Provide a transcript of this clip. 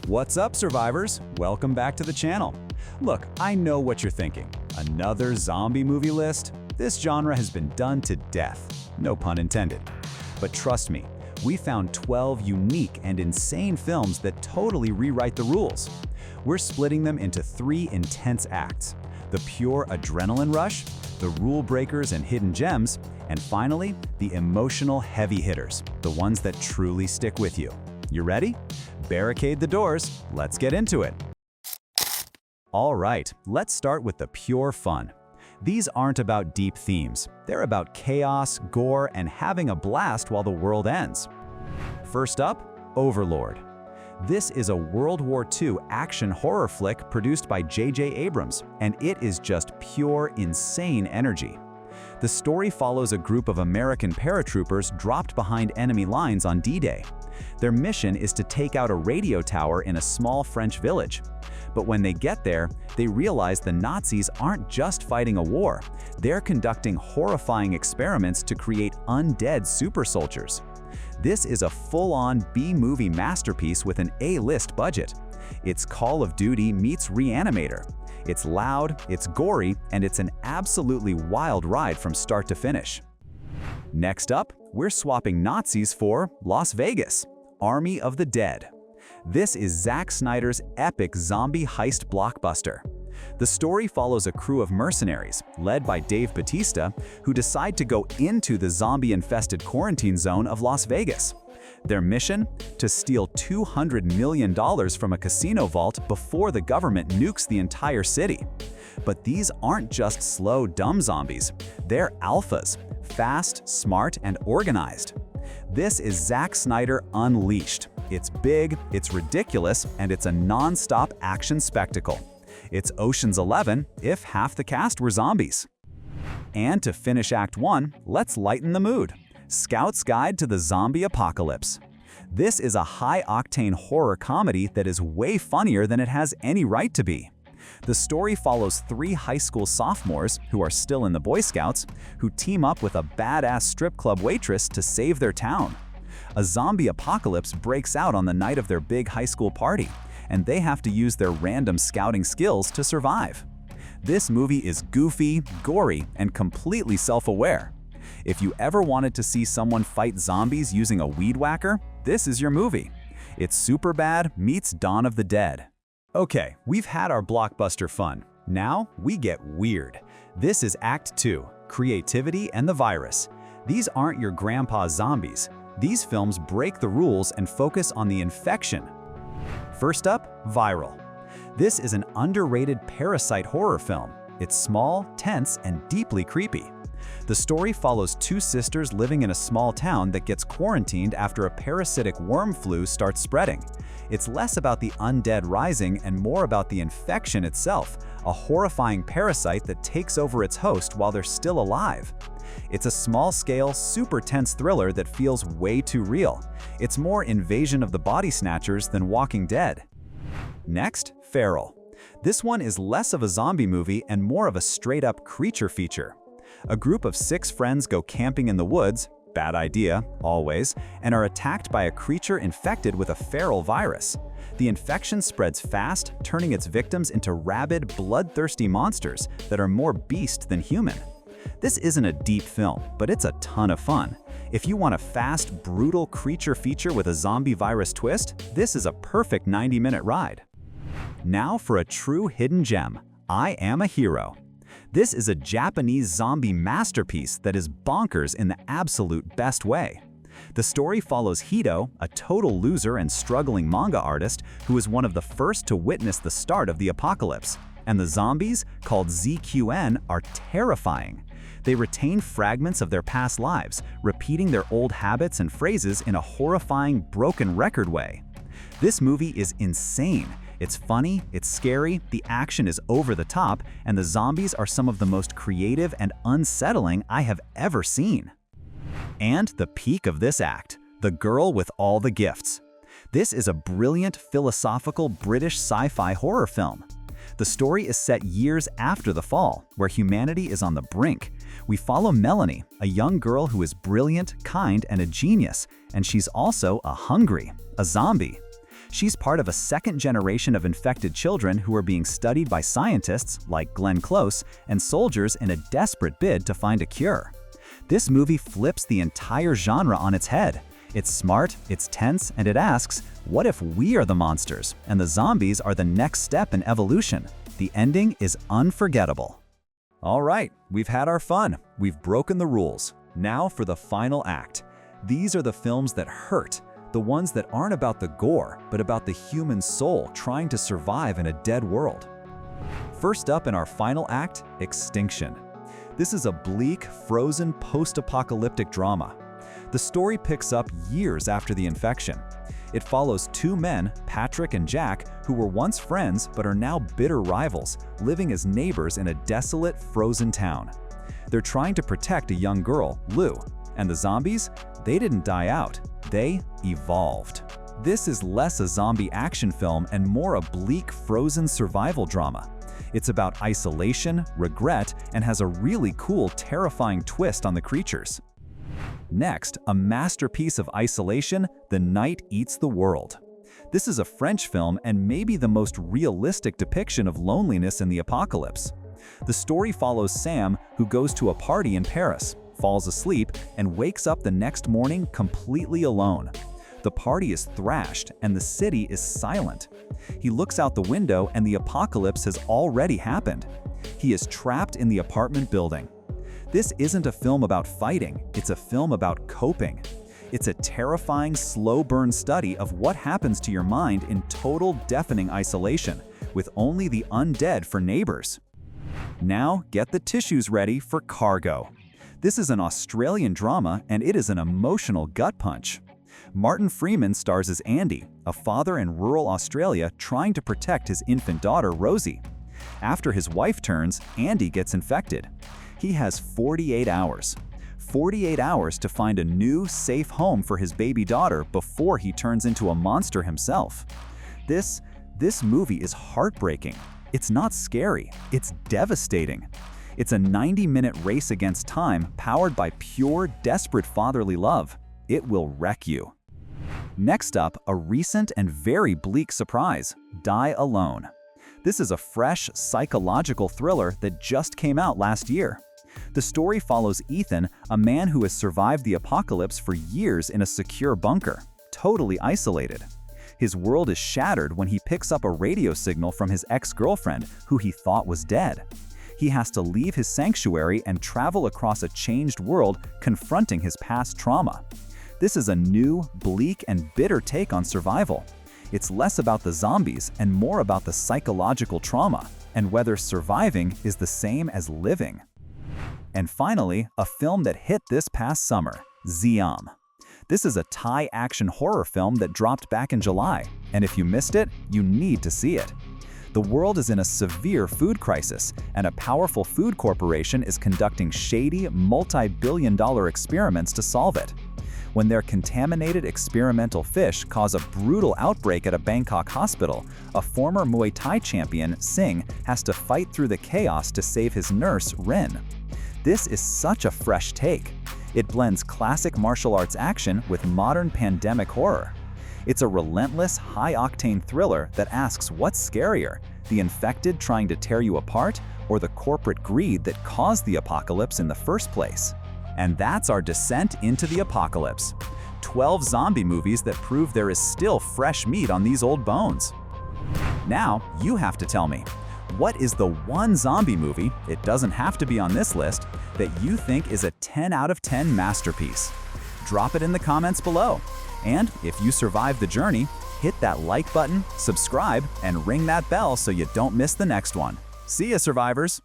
What's up, survivors? Welcome back to the channel. Look, I know what you're thinking. Another zombie movie list? This genre has been done to death. No pun intended. But trust me, we found 12 unique and insane films that totally rewrite the rules. We're splitting them into 3 intense acts: the pure adrenaline rush, the rule breakers and hidden gems, and finally, the emotional heavy hitters, the ones that truly stick with you. You ready? Barricade the doors, let's get into it. All right, let's start with the pure fun. These aren't about deep themes. They're about chaos, gore, and having a blast while the world ends. First up, Overlord. This is a World War II action horror flick produced by J.J. Abrams, and it is just pure, insane energy. The story follows a group of American paratroopers dropped behind enemy lines on D-Day. Their mission is to take out a radio tower in a small French village. But when they get there, they realize the Nazis aren't just fighting a war. They're conducting horrifying experiments to create undead super soldiers. This is a full-on B-movie masterpiece with an A-list budget. It's Call of Duty meets Reanimator. It's loud, it's gory, and it's an absolutely wild ride from start to finish. Next up, we're swapping Nazis for Las Vegas, Army of the Dead. This is Zack Snyder's epic zombie heist blockbuster. The story follows a crew of mercenaries, led by Dave Bautista, who decide to go into the zombie-infested quarantine zone of Las Vegas. Their mission? To steal $200 million from a casino vault before the government nukes the entire city. But these aren't just slow, dumb zombies. They're alphas, fast, smart, and organized. This is Zack Snyder Unleashed. It's big, it's ridiculous, and it's a non-stop action spectacle. It's Ocean's 11 if half the cast were zombies. And to finish Act 1, let's lighten the mood. Scout's Guide to the Zombie Apocalypse. This is a high-octane horror comedy that is way funnier than it has any right to be. The story follows 3 high school sophomores, who are still in the Boy Scouts, who team up with a badass strip club waitress to save their town. A zombie apocalypse breaks out on the night of their big high school party, and they have to use their random scouting skills to survive. This movie is goofy, gory, and completely self-aware. If you ever wanted to see someone fight zombies using a weed whacker, this is your movie. It's Superbad meets Dawn of the Dead. Okay, we've had our blockbuster fun. Now we get weird. This is Act 2, Creativity and the Virus. These aren't your grandpa's zombies. These films break the rules and focus on the infection. First up, Viral. This is an underrated Parasite-Horror film. It's small, tense, and deeply creepy. The story follows 2 sisters living in a small town that gets quarantined after a parasitic worm flu starts spreading. It's less about the undead rising and more about the infection itself, a horrifying parasite that takes over its host while they're still alive. It's a small-scale, super tense thriller that feels way too real. It's more Invasion of the Body Snatchers than Walking Dead. Next, Feral. This one is less of a zombie movie and more of a straight-up creature feature. A group of 6 friends go camping in the woods, bad idea, always, and are attacked by a creature infected with a feral virus. The infection spreads fast, turning its victims into rabid, bloodthirsty monsters that are more beast than human. This isn't a deep film, but it's a ton of fun. If you want a fast, brutal creature feature with a zombie virus twist, this is a perfect 90-minute ride. Now for a true hidden gem, I Am a Hero. This is a Japanese zombie masterpiece that is bonkers in the absolute best way. The story follows Hito, a total loser and struggling manga artist who is one of the first to witness the start of the apocalypse. And the zombies, called ZQN, are terrifying. They retain fragments of their past lives, repeating their old habits and phrases in a horrifying, broken record way. This movie is insane. It's funny, it's scary, the action is over the top, and the zombies are some of the most creative and unsettling I have ever seen. And the peak of this act, The Girl with All the Gifts. This is a brilliant, philosophical British sci-fi horror film. The story is set years after the fall, where humanity is on the brink. We follow Melanie, a young girl who is brilliant, kind, and a genius, and she's also a zombie. She's part of a second generation of infected children who are being studied by scientists like Glenn Close and soldiers in a desperate bid to find a cure. This movie flips the entire genre on its head. It's smart, it's tense, and it asks, what if we are the monsters and the zombies are the next step in evolution? The ending is unforgettable. All right, we've had our fun. We've broken the rules. Now for the final act. These are the films that hurt, the ones that aren't about the gore, but about the human soul trying to survive in a dead world. First up in our final act, Extinction. This is a bleak, frozen, post-apocalyptic drama. The story picks up years after the infection. It follows two men, Patrick and Jack, who were once friends but are now bitter rivals, living as neighbors in a desolate, frozen town. They're trying to protect a young girl, Lou, and the zombies? They didn't die out. They evolved. This is less a zombie action film and more a bleak, frozen survival drama. It's about isolation, regret, and has a really cool, terrifying twist on the creatures. Next, a masterpiece of isolation, The Night Eats the World. This is a French film and maybe the most realistic depiction of loneliness in the apocalypse. The story follows Sam, who goes to a party in Paris, falls asleep, and wakes up the next morning completely alone. The party is thrashed and the city is silent. He looks out the window and the apocalypse has already happened. He is trapped in the apartment building. This isn't a film about fighting, it's a film about coping. It's a terrifying, slow-burn study of what happens to your mind in total, deafening isolation, with only the undead for neighbors. Now, get the tissues ready for Cargo. This is an Australian drama, and it is an emotional gut punch. Martin Freeman stars as Andy, a father in rural Australia trying to protect his infant daughter, Rosie. After his wife turns, Andy gets infected. He has 48 hours. 48 hours to find a new, safe home for his baby daughter before he turns into a monster himself. This movie is heartbreaking. It's not scary, it's devastating. It's a 90-minute race against time powered by pure, desperate fatherly love. It will wreck you. Next up, a recent and very bleak surprise, Die Alone. This is a fresh, psychological thriller that just came out last year. The story follows Ethan, a man who has survived the apocalypse for years in a secure bunker, totally isolated. His world is shattered when he picks up a radio signal from his ex-girlfriend, who he thought was dead. He has to leave his sanctuary and travel across a changed world, confronting his past trauma. This is a new, bleak, and bitter take on survival. It's less about the zombies and more about the psychological trauma, and whether surviving is the same as living. And finally, a film that hit this past summer, Ziam. This is a Thai action horror film that dropped back in July, and if you missed it, you need to see it. The world is in a severe food crisis, and a powerful food corporation is conducting shady, multi-billion-dollar experiments to solve it. When their contaminated experimental fish cause a brutal outbreak at a Bangkok hospital, a former Muay Thai champion, Singh, has to fight through the chaos to save his nurse, Rin. This is such a fresh take. It blends classic martial arts action with modern pandemic horror. It's a relentless, high-octane thriller that asks what's scarier, the infected trying to tear you apart, or the corporate greed that caused the apocalypse in the first place. And that's our descent into the apocalypse. 12 zombie movies that prove there is still fresh meat on these old bones. Now, you have to tell me, what is the one zombie movie, it doesn't have to be on this list, that you think is a 10 out of 10 masterpiece? Drop it in the comments below. And if you survived the journey, hit that like button, subscribe, and ring that bell so you don't miss the next one. See ya, survivors!